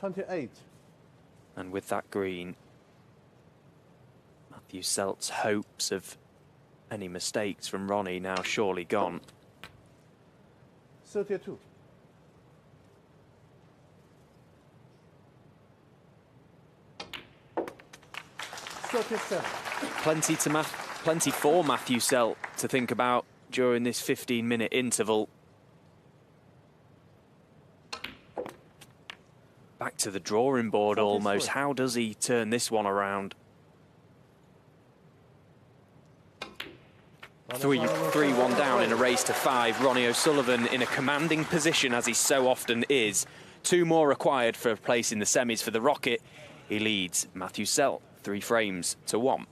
28. And with that green, Matthew Selt's hopes of any mistakes from Ronnie now surely gone. 32. 37. Plenty for Matthew Selt to think about during this 15-minute interval. Back to the drawing board almost. How does he turn this one around? 3-1 down in a race to 5. Ronnie O'Sullivan in a commanding position, as he so often is. 2 more required for a place in the semis for the Rocket. He leads Matthew Selt 3 frames to 1.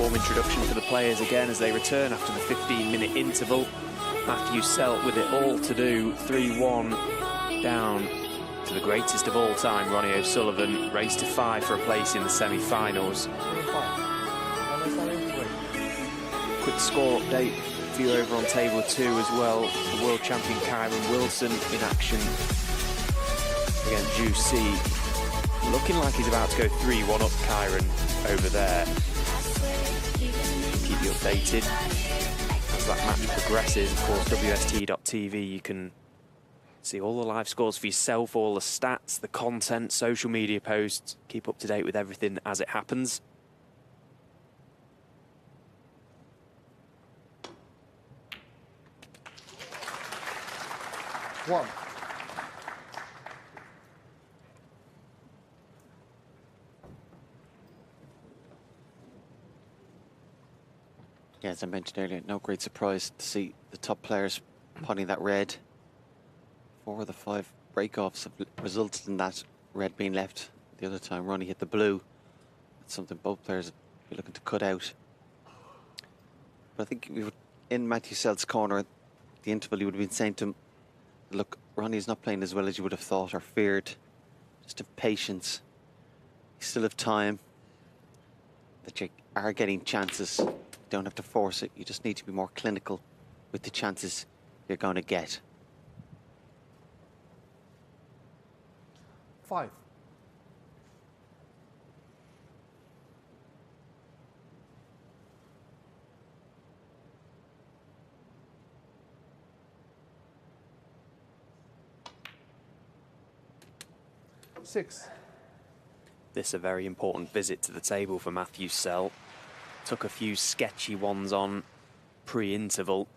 form introduction for the players again as they return after the 15-minute interval. Matthew Selt with it all to do, 3-1 down to the greatest of all time, Ronnie O'Sullivan. Race to 5 for a place in the semi-finals. Quick score update for you over on table 2 as well. The world champion Kyron Wilson in action against Zhu Si. Looking like he's about to go 3-1 up Kyron over there. Keep you updated as that match progresses. Of course, WST.tv, you can see all the live scores for yourself, all the stats, the content, social media posts. Keep up to date with everything as it happens. One. Yeah, as I mentioned earlier, no great surprise to see the top players potting that red. 4 of the 5 breakoffs have resulted in that red being left. The other time Ronnie hit the blue. That's something both players are looking to cut out. But I think we were in Matthew Selt's corner at the interval. You would have been saying to him, look, Ronnie's not playing as well as you would have thought or feared. Just have patience. You still have time. That you are getting chances. You don't have to force it. You just need to be more clinical with the chances you're going to get. 5. Six. This a very important visit to the table for Matthew Selt. Took a few sketchy ones on pre-interval.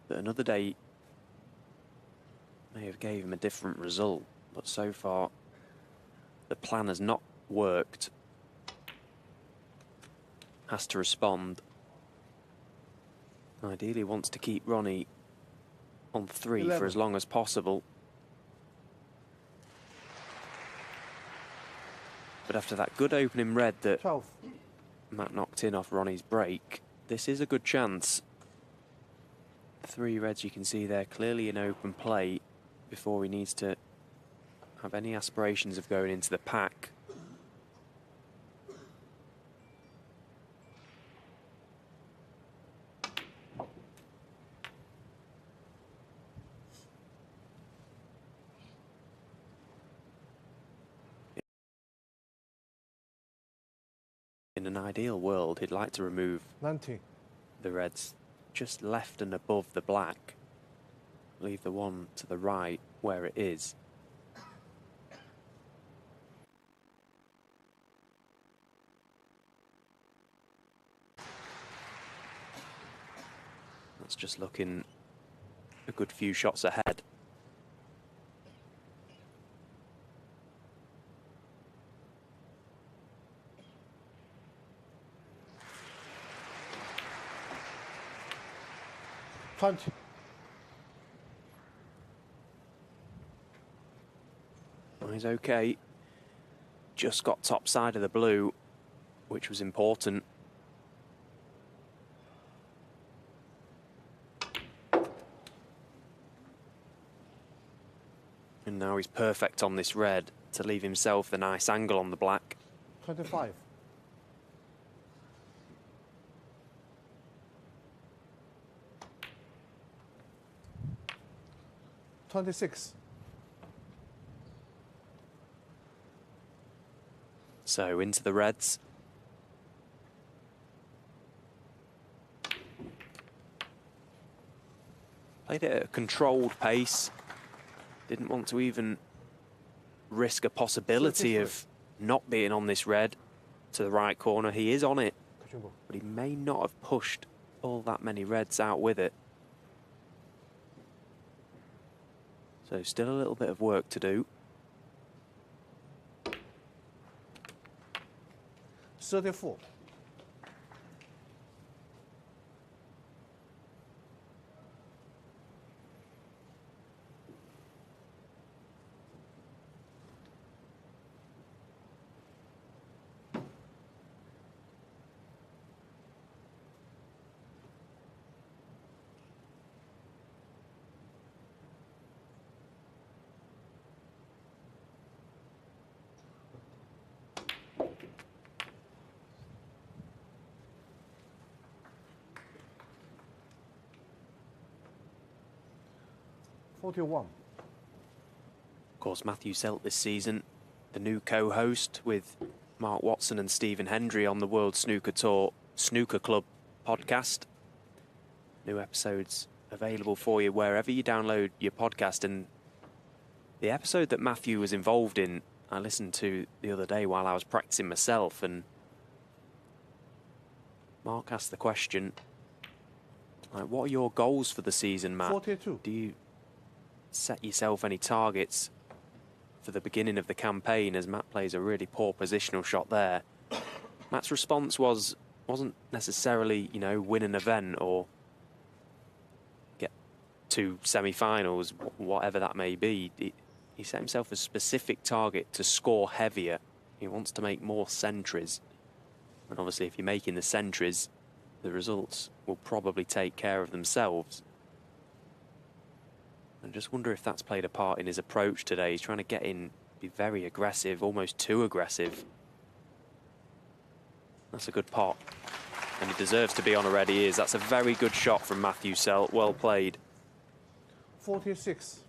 But another day may have gave him a different result. But so far, the plan has not worked. Has to respond. Ideally wants to keep Ronnie on 3 11. for as long as possible. But after that good opening red that 12. Matt knocked in off Ronnie's break, this is a good chance. 3 reds you can see there clearly in open play before he needs to have any aspirations of going into the pack. In an ideal world, he'd like to remove 90. the reds just left and above the black. Leave the one to the right where it is. That's just looking a good few shots ahead. Punch. Well, he's okay. Just got top side of the blue, which was important. And now he's perfect on this red to leave himself the nice angle on the black. 25. 26. So into the reds. Played it at a controlled pace. Didn't want to even risk a possibility of not being on this red to the right corner. He is on it, but he may not have pushed all that many reds out with it. So still a little bit of work to do. 34. 41. Of course, Matthew Selt this season, the new co-host with Mark Watson and Stephen Hendry on the World Snooker Tour Snooker Club podcast. New episodes available for you wherever you download your podcast. And the episode that Matthew was involved in, I listened to the other day while I was practicing myself, and Mark asked the question, like, what are your goals for the season, Matt? 42. Do you set yourself any targets for the beginning of the campaign, as Matt plays a really poor positional shot there? Matt's response wasn't necessarily, you know, win an event or get to semi-finals, whatever that may be. He set himself a specific target to score heavier. He wants to make more centuries. And obviously, if you're making the centuries, the results will probably take care of themselves. I just wonder if that's played a part in his approach today. He's trying to get in, be very aggressive, almost too aggressive. That's a good pot. And he deserves to be on already. He is. That's a very good shot from Matthew Selt. Well played. 46.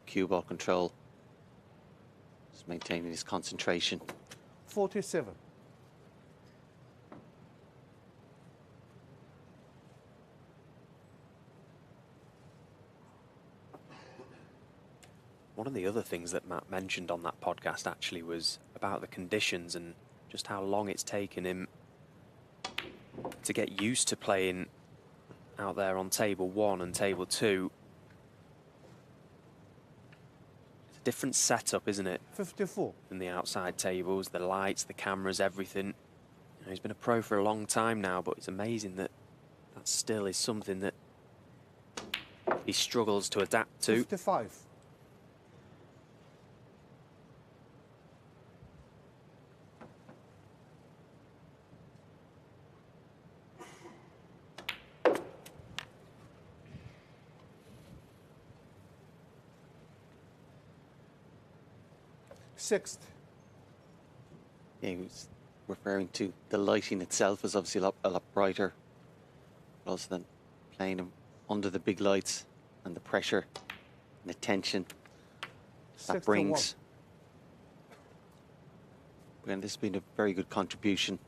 Cue ball control. Just maintaining his concentration. 47. One of the other things that Matt mentioned on that podcast actually was about the conditions and just how long it's taken him to get used to playing out there on table 1 and table 2. It's a different setup, isn't it, 54. than the outside tables, the lights, the cameras, everything. You know, he's been a pro for a long time now, but it's amazing that that still is something that he struggles to adapt to. 55. Sixth. Yeah, he was referring to the lighting itself is obviously a lot brighter. But also then playing him under the big lights and the pressure and the tension that brings. And this has been a very good contribution.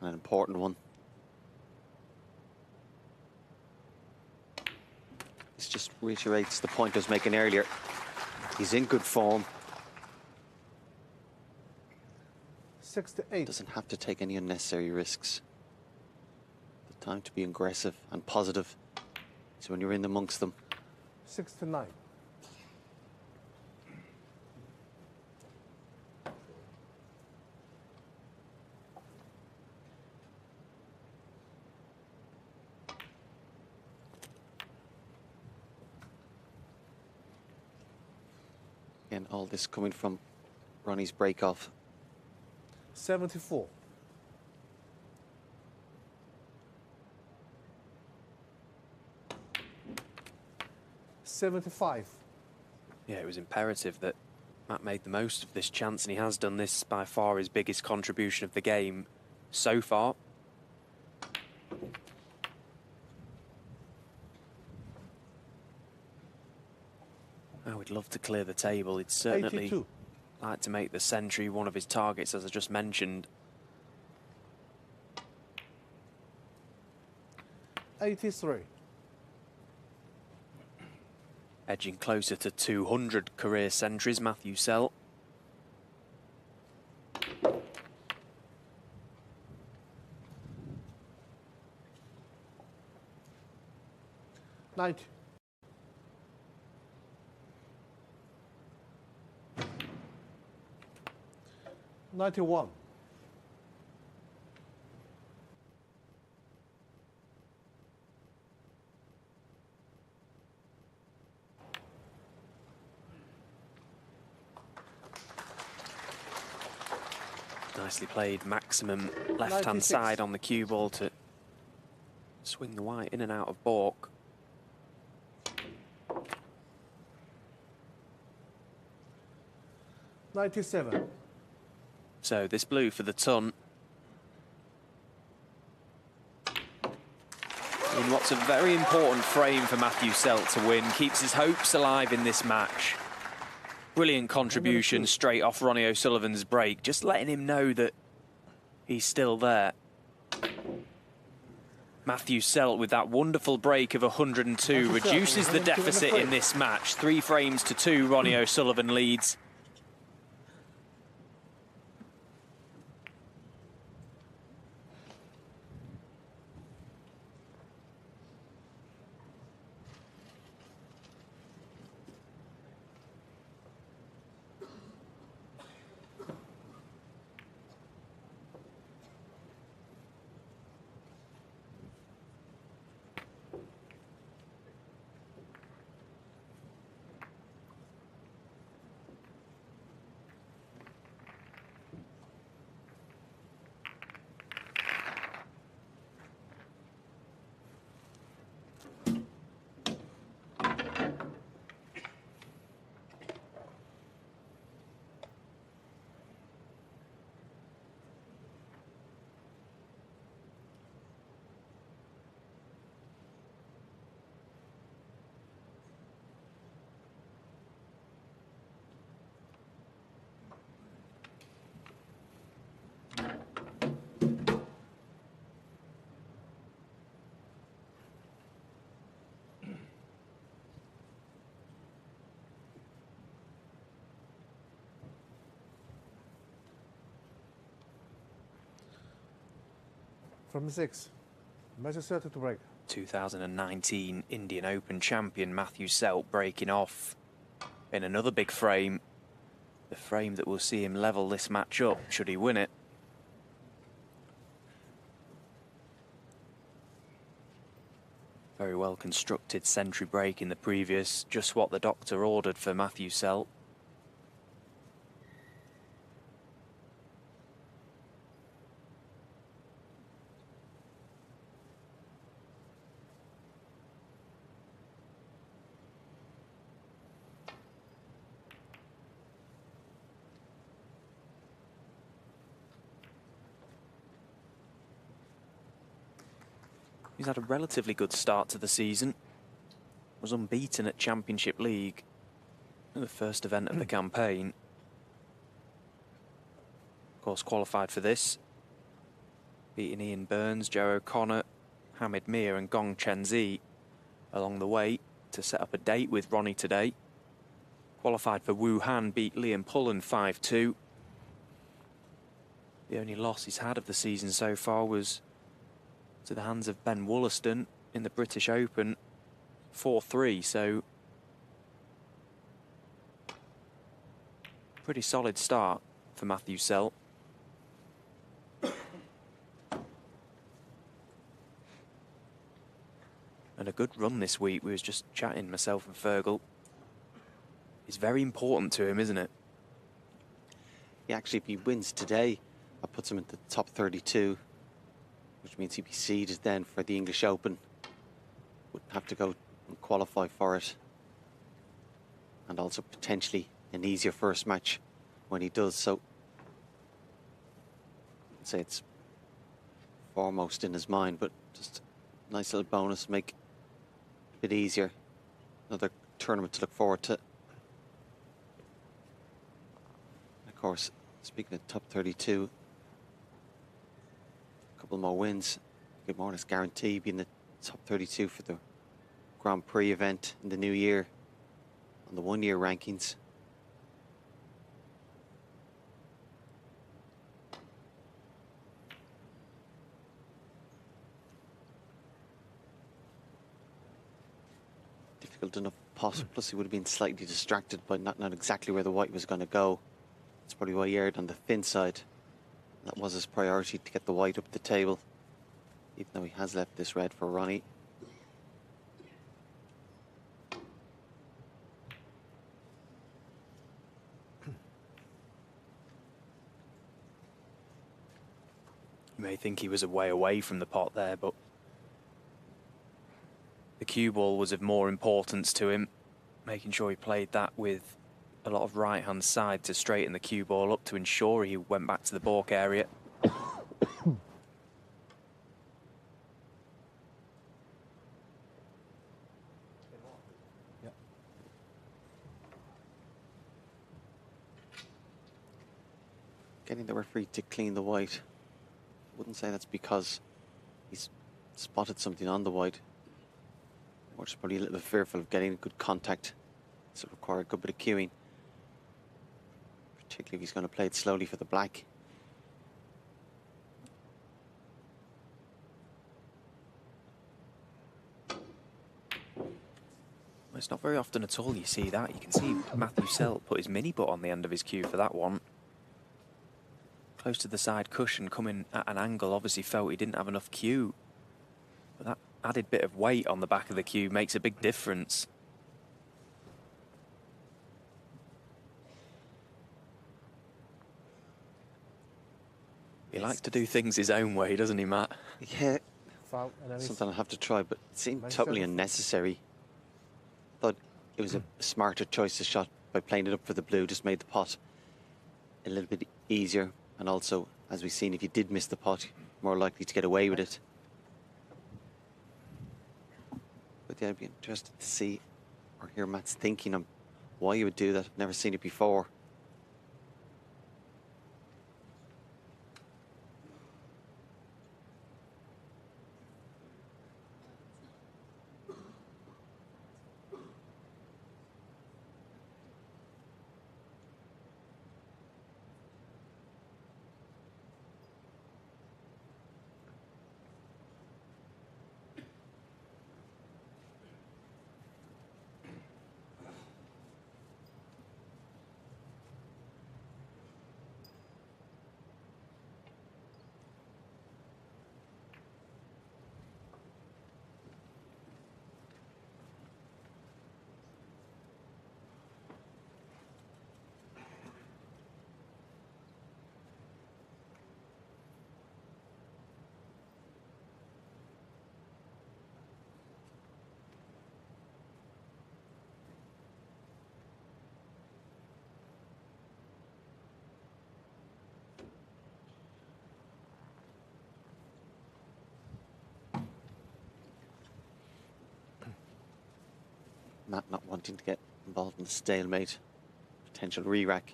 An important one. This just reiterates the point I was making earlier. He's in good form. 68. Doesn't have to take any unnecessary risks. The time to be aggressive and positive is when you're in amongst them. 69. And all this coming from Ronnie's break-off. 74. $75. Yeah, it was imperative that Matt made the most of this chance, and he has done. This by far his biggest contribution of the game so far. I would love to clear the table. He'd certainly 82. like to make the century one of his targets, as I just mentioned. 83. Edging closer to 200 career centuries, Matthew Selt. $90. 91. Nicely played. Maximum left-hand 96. side on the cue ball to swing the white in and out of baulk. $97. So this blue for the ton. In what's a very important frame for Matthew Selt to win, keeps his hopes alive in this match. Brilliant contribution straight off Ronnie O'Sullivan's break, just letting him know that he's still there. Matthew Selt with that wonderful break of 102 reduces the deficit in this match. 3 frames to 2, Ronnie O'Sullivan leads. From 6. Matthew Selt to break. 2019 Indian Open champion Matthew Selt breaking off in another big frame. The frame that will see him level this match up, should he win it. Very well constructed century break in the previous, just what the doctor ordered for Matthew Selt. He's had a relatively good start to the season. Was unbeaten at Championship League, the first event of the campaign. Of course, qualified for this. Beating Ian Burns, Joe O'Connor, Hamid Mir and Gong Chen-zi along the way to set up a date with Ronnie today. Qualified for Wuhan, beat Liam Pullen 5-2. The only loss he's had of the season so far was to the hands of Ben Wollaston in the British Open, 4-3, so pretty solid start for Matthew Selt. And a good run this week. We was just chatting, myself and Fergal. It's very important to him, isn't it? Yeah, actually, if he wins today, that puts him at the top 32. Which means he'd be seeded then for the English Open. Would have to go and qualify for it. And also potentially an easier first match when he does. So I'd say it's foremost in his mind, but just a nice little bonus, make it a bit easier. Another tournament to look forward to. Of course, speaking of top 32, couple more wins, good more or less guarantee being the top 32 for the Grand Prix event in the new year on the one-year rankings. Difficult enough pass, plus he would have been slightly distracted by not exactly where the white was going to go. That's probably why he erred on the thin side. That was his priority, to get the white up the table, even though he has left this red for Ronnie. You may think he was a way away from the pot there, but the cue ball was of more importance to him, making sure he played that with a lot of right-hand side to straighten the cue ball up to ensure he went back to the balk area. Getting the referee to clean the white. Wouldn't say that's because he's spotted something on the white. Or just probably a little bit fearful of getting good contact. This will require a good bit of cueing. Particularly if he's going to play it slowly for the black. Well, it's not very often at all you see that. You can see Matthew Selt put his mini butt on the end of his cue for that one. Close to the side cushion, coming at an angle, obviously felt he didn't have enough cue. But that added bit of weight on the back of the cue makes a big difference. He likes to do things his own way, doesn't he, Matt? Yeah. Foul, and Something I'll have to try, but it seemed totally unnecessary. Thought it was a smarter choice of shot by playing it up for the blue, just made the pot a little bit easier. And also, as we've seen, if you did miss the pot, more likely to get away with it. But yeah, I'd be interested to see or hear Matt's thinking on why you would do that. I've never seen it before. Matt not wanting to get involved in the stalemate, potential re-rack,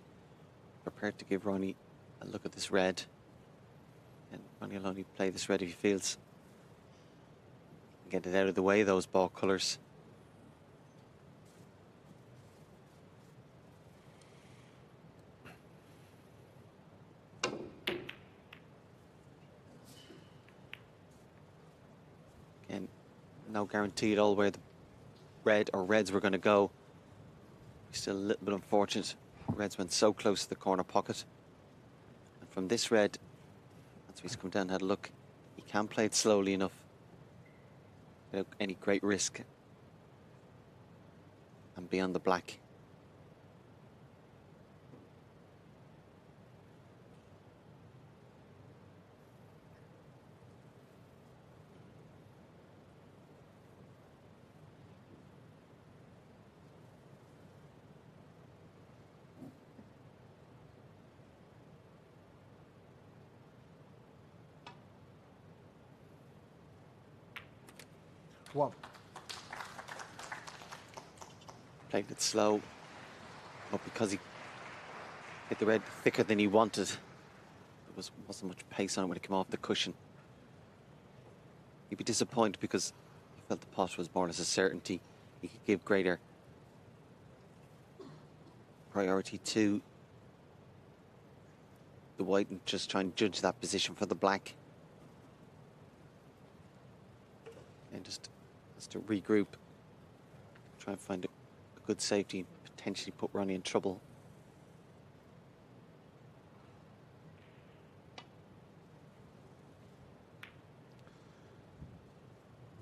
prepared to give Ronnie a look at this red. And Ronnie will only play this red if he feels get it out of the way, those ball colours. Again, no guarantee at all where the red or reds were going to go. Still a little bit unfortunate. Reds went so close to the corner pocket. And from this red, once he's come down and had a look, he can play it slowly enough without any great risk and be on the black. One. Played it slow, but because he hit the red thicker than he wanted, there wasn't much pace on it when it came off the cushion. He'd be disappointed because he felt the pot was more or less a certainty. He could give greater priority to the white and just try and judge that position for the black. And just has to regroup, try and find a good safety and potentially put Ronnie in trouble.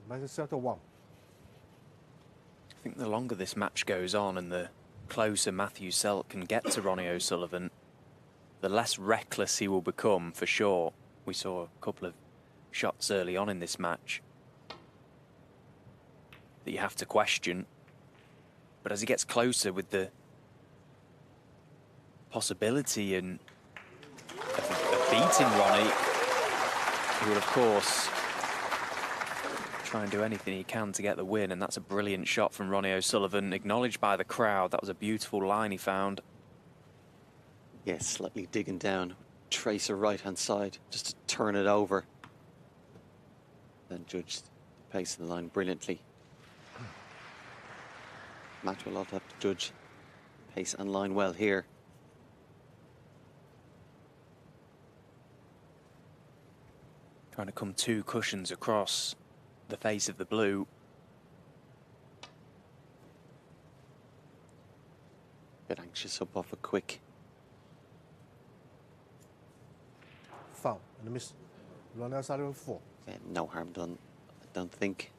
Manchester 1. I think the longer this match goes on and the closer Matthew Selt can get to Ronnie O'Sullivan, the less reckless he will become, for sure. We saw a couple of shots early on in this match that you have to question. But as he gets closer with the possibility of beating Ronnie, who will, of course, try and do anything he can to get the win. And that's a brilliant shot from Ronnie O'Sullivan, acknowledged by the crowd. That was a beautiful line he found. Yes, slightly digging down. Tracer right-hand side, just to turn it over. Then judged the pace of the line brilliantly. Matt will also have to judge pace and line well here. Trying to come 2 cushions across the face of the blue. Bit anxious up off a quick. Foul and a miss. Run outside of 4. Yeah, no harm done, I don't think.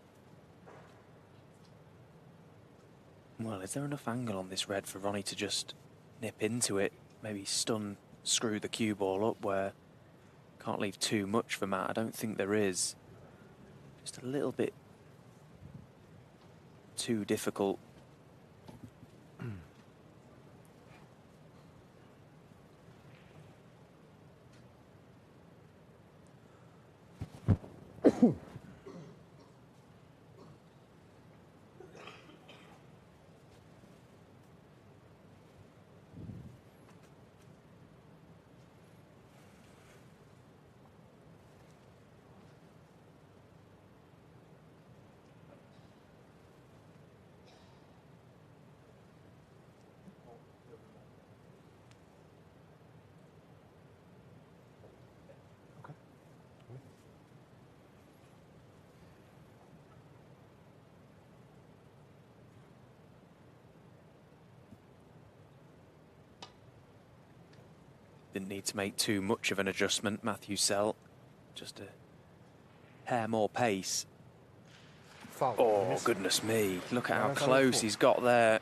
Well, is there enough angle on this red for Ronnie to just nip into it? Maybe screw the cue ball up where can't leave too much for Matt. I don't think there is. Just a little bit too difficult. Didn't need to make too much of an adjustment, Matthew Sell. Just a hair more pace. Foul. Oh, Miss. goodness me. Look at how That's close 4. he's got there.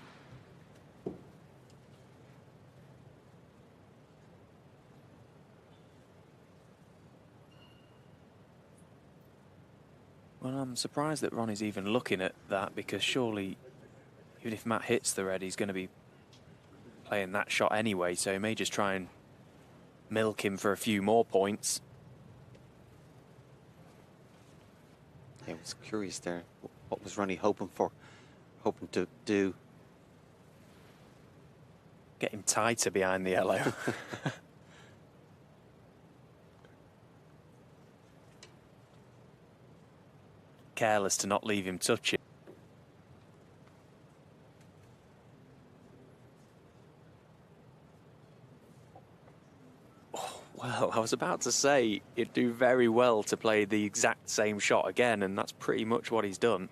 Well, I'm surprised that Ronnie's even looking at that, because surely, even if Matt hits the red, he's going to be playing that shot anyway, so he may just try and milk him for a few more points. I was curious there. What was Ronnie hoping for? Hoping to do? Get him tighter behind the yellow. Careless to not leave him touch it. Well, I was about to say he'd do very well to play the exact same shot again, and that's pretty much what he's done.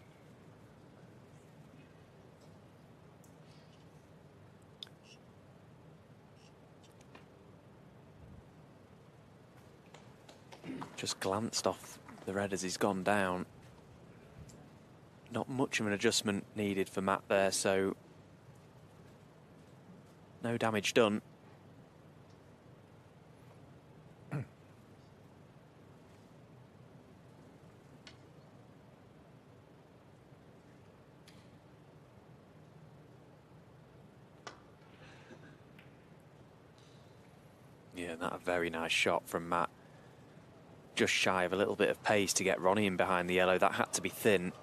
Just glanced off the red as he's gone down. Not much of an adjustment needed for Matt there, so no damage done. Yeah, that a very nice shot from Matt. Just shy of a little bit of pace to get Ronnie in behind the yellow. That had to be thin.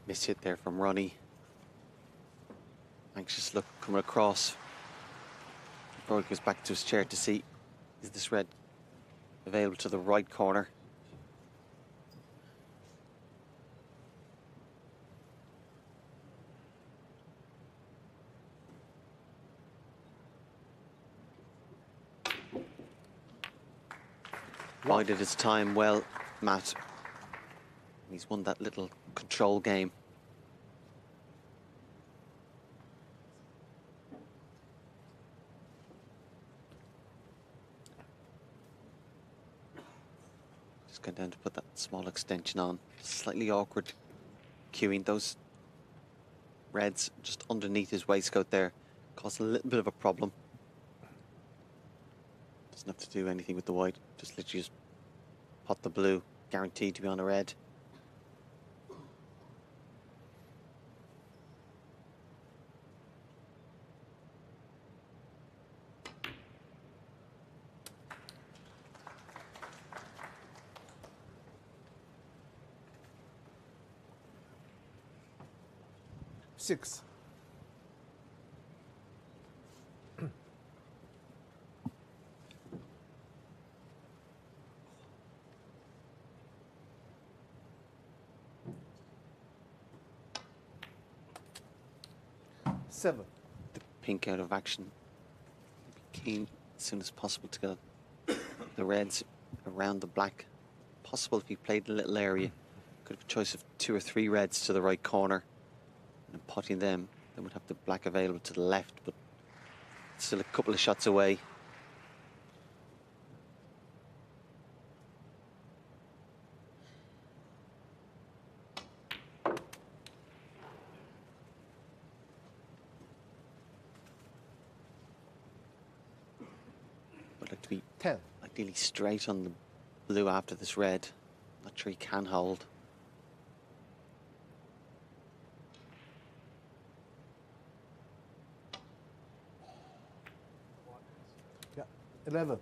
Missed hit there from Ronnie. Anxious look coming across. Probably goes back to his chair to see, is this red available to the right corner? Bided his time well, Matt. He's won that little control game. Going down to put that small extension on. Slightly awkward cueing. Those reds just underneath his waistcoat there cause a little bit of a problem. Doesn't have to do anything with the white. Just literally just pot the blue. Guaranteed to be on a red. Six. Seven. The pink out of action. Be keen as soon as possible to get the reds around the black. Possible if he played a little area. Could have a choice of 2 or 3 reds to the right corner. And potting them, then would have the black available to the left, but still a couple of shots away. Would like to be 10. ideally straight on the blue after this red. Not sure he can hold. Yeah. 11.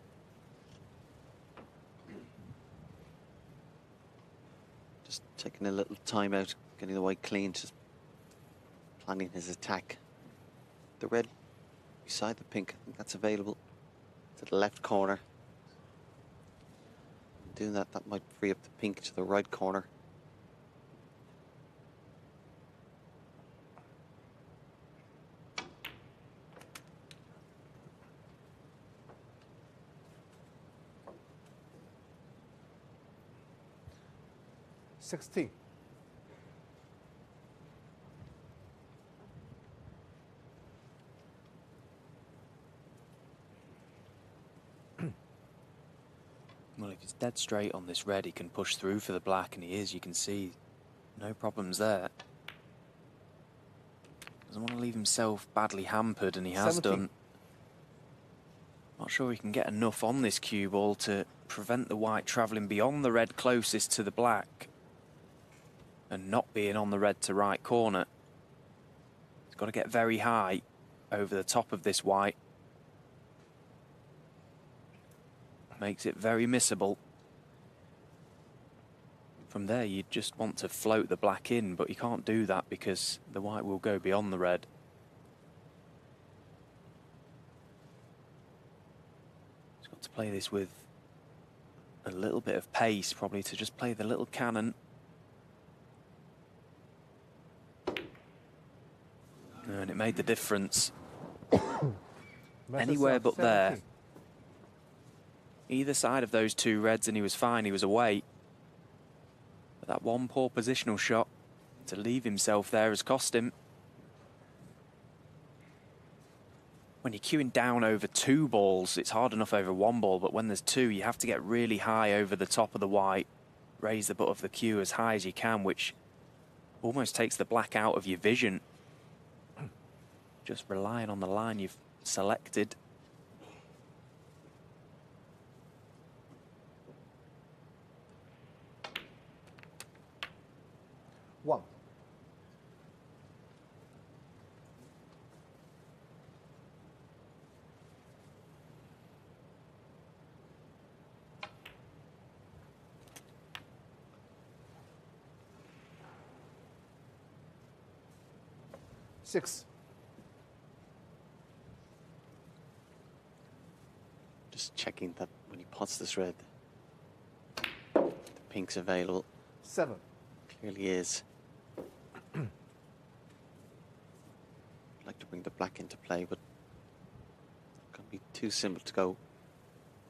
Just taking a little time out, getting the white clean, just planning his attack. The red beside the pink, I think that's available to the left corner. Doing that, that might free up the pink to the right corner. $16. Well, if he's dead straight on this red, he can push through for the black, and he is, you can see. No problems there. Doesn't want to leave himself badly hampered, and he has 17. done. Not sure he can get enough on this cue ball to prevent the white travelling beyond the red closest to the black and not being on the red to right corner. He's got to get very high over the top of this white. Makes it very missable. From there, you just want to float the black in, but you can't do that because the white will go beyond the red. He's got to play this with a little bit of pace, probably, to just play the little cannon. And it made the difference. Anywhere but there. Either side of those 2 reds and he was fine, he was away. But that one poor positional shot to leave himself there has cost him. When you're queuing down over 2 balls, it's hard enough over 1 ball, but when there's 2, you have to get really high over the top of the white, raise the butt of the cue as high as you can, which almost takes the black out of your vision. Just relying on the line you've selected. One. Six. Just checking that when he pots this red, the pink's available. 7. Clearly is. Like to bring the black into play, but it's going to be too simple to go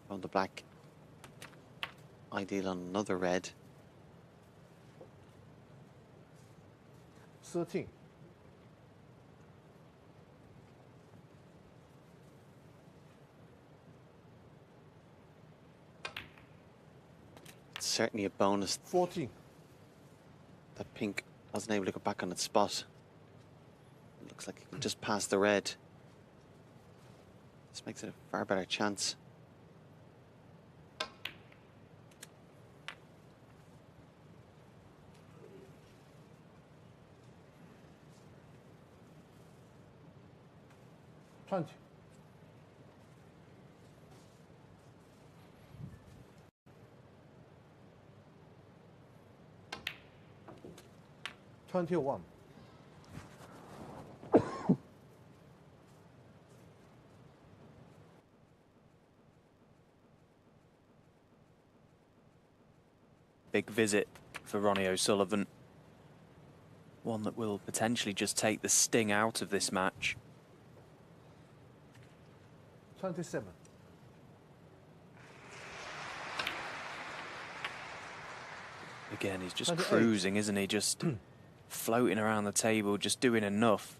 on the black. Ideal on another red. 13. certainly a bonus 14. that pink wasn't able to go back on its spot. It looks like it can just pass the red. This makes it a far better chance. $20. $21. Big visit for Ronnie O'Sullivan. One that will potentially just take the sting out of this match. 27. Again, he's just 28. cruising, isn't he? Just floating around the table, just doing enough